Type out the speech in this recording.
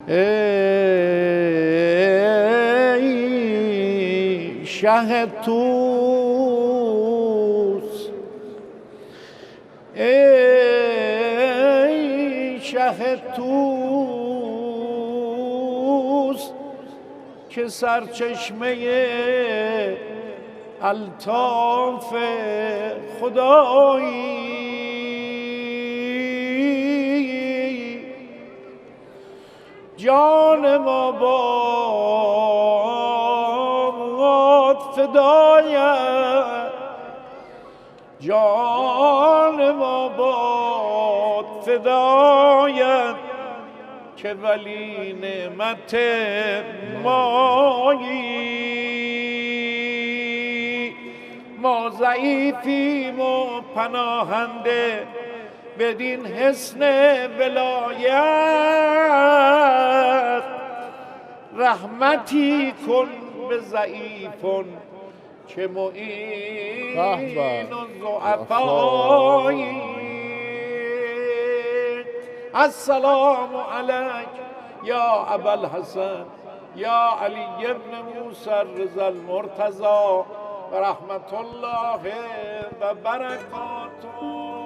ای شه توس، ای شه توس که سرچشمه الطاف خدایی، جان ما باد فدایت، جان ما باد فدایت که ولی نعمت مایی. ما ضعیفیم و پناهنده بدین حسن ولایت، رحمتی کن به ضعیفون که معین و ضعفایی. السلام علیک یا ابوالحسن یا علی ابن موسی الرضا المرتضی و رحمت الله و برکاته.